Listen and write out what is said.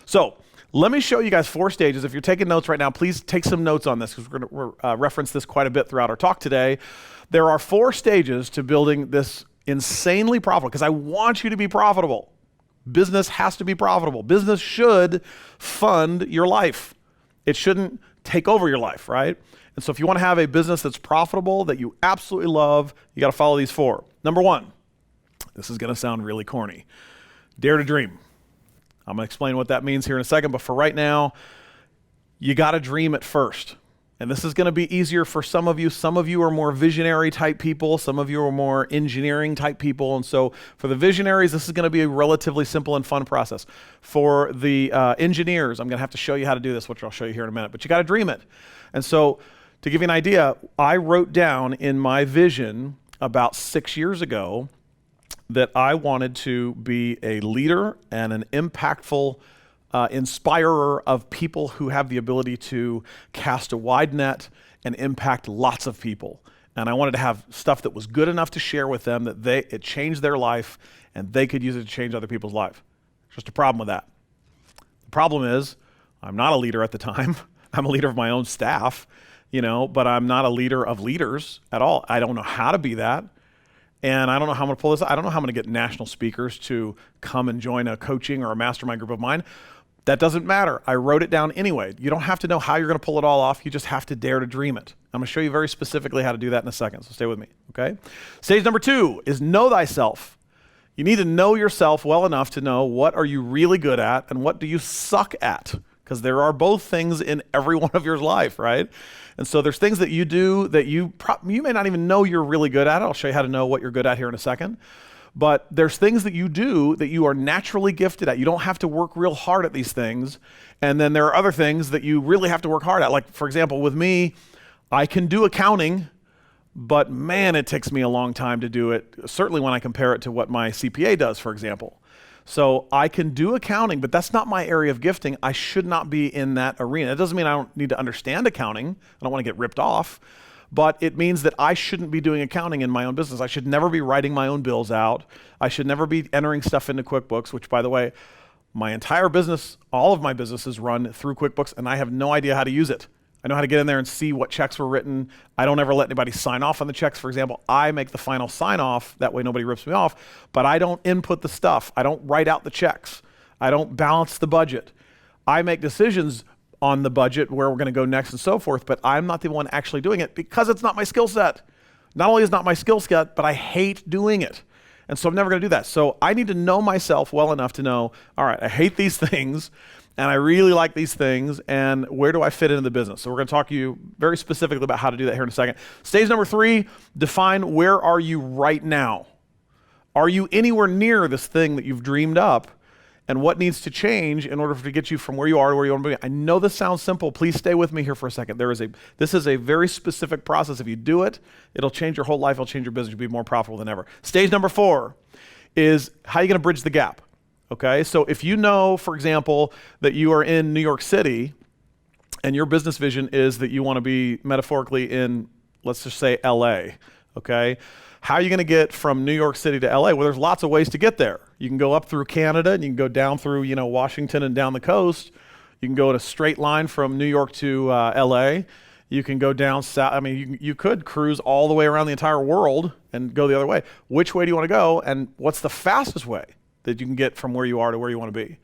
So let me show you guys 4 stages. If you're taking notes right now, please take some notes on this because we're going to reference this quite a bit throughout our talk today. There are 4 stages to building this insanely profitable, because I want you to be profitable. Business has to be profitable. Business should fund your life. It shouldn't take over your life, right? And so if you want to have a business that's profitable, that you absolutely love, you got to follow these 4. Number 1, this is going to sound really corny. Dare to dream. I'm going to explain what that means here in a second, but for right now, you got to dream it first. And this is going to be easier for some of you. Some of you are more visionary type people. Some of you are more engineering type people. And so for the visionaries, this is going to be a relatively simple and fun process. For the engineers, I'm going to have to show you how to do this, which I'll show you here in a minute, but you got to dream it. And so to give you an idea, I wrote down in my vision about 6 years ago that I wanted to be a leader and an impactful inspirer of people who have the ability to cast a wide net and impact lots of people. And I wanted to have stuff that was good enough to share with them that it changed their life and they could use it to change other people's life. Just a problem with that. The problem is I'm not a leader at the time. I'm a leader of my own staff, but I'm not a leader of leaders at all. I don't know how to be that. And I don't know how I'm going to pull this. I don't know how I'm going to get national speakers to come and join a coaching or a mastermind group of mine. That doesn't matter. I wrote it down anyway. You don't have to know how you're going to pull it all off. You just have to dare to dream it. I'm going to show you very specifically how to do that in a second, so stay with me, okay? Stage number 2 is know thyself. You need to know yourself well enough to know what are you really good at and what do you suck at, because there are both things in every one of your life, right? And so there's things that you do that you may not even know you're really good at. I'll show you how to know what you're good at here in a second. But there's things that you do that you are naturally gifted at. You don't have to work real hard at these things. And then there are other things that you really have to work hard at. Like, for example, with me, I can do accounting, but man, it takes me a long time to do it, certainly when I compare it to what my CPA does, for example. So I can do accounting, but that's not my area of gifting. I should not be in that arena. It doesn't mean I don't need to understand accounting. I don't want to get ripped off. But it means that I shouldn't be doing accounting in my own business. I should never be writing my own bills out. I should never be entering stuff into QuickBooks, which, by the way, my entire business, all of my businesses run through QuickBooks, and I have no idea how to use it. I know how to get in there and see what checks were written. I don't ever let anybody sign off on the checks, for example. I make the final sign off. That way nobody rips me off. But I don't input the stuff. I don't write out the checks. I don't balance the budget. I make decisions on the budget, where we're going to go next and so forth, but I'm not the one actually doing it because it's not my skill set. Not only is it not my skill set, but I hate doing it. And so I'm never going to do that. So I need to know myself well enough to know, all right, I hate these things and I really like these things, and where do I fit into the business? So we're going to talk to you very specifically about how to do that here in a second. Stage number 3, define where are you right now? Are you anywhere near this thing that you've dreamed up? And what needs to change in order to get you from where you are to where you want to be? I know this sounds simple. Please stay with me here for a second. This is a very specific process. If you do it, it'll change your whole life. It'll change your business. You'll be more profitable than ever. Stage number 4 is how you're going to bridge the gap. Okay, so if you know, for example, that you are in New York City and your business vision is that you want to be metaphorically in, let's just say, LA, okay? How are you going to get from New York City to LA? Well, there's lots of ways to get there. You can go up through Canada, and you can go down through, Washington and down the coast. You can go in a straight line from New York to LA. You can go down south. I mean, you could cruise all the way around the entire world and go the other way. Which way do you want to go, and what's the fastest way that you can get from where you are to where you want to be?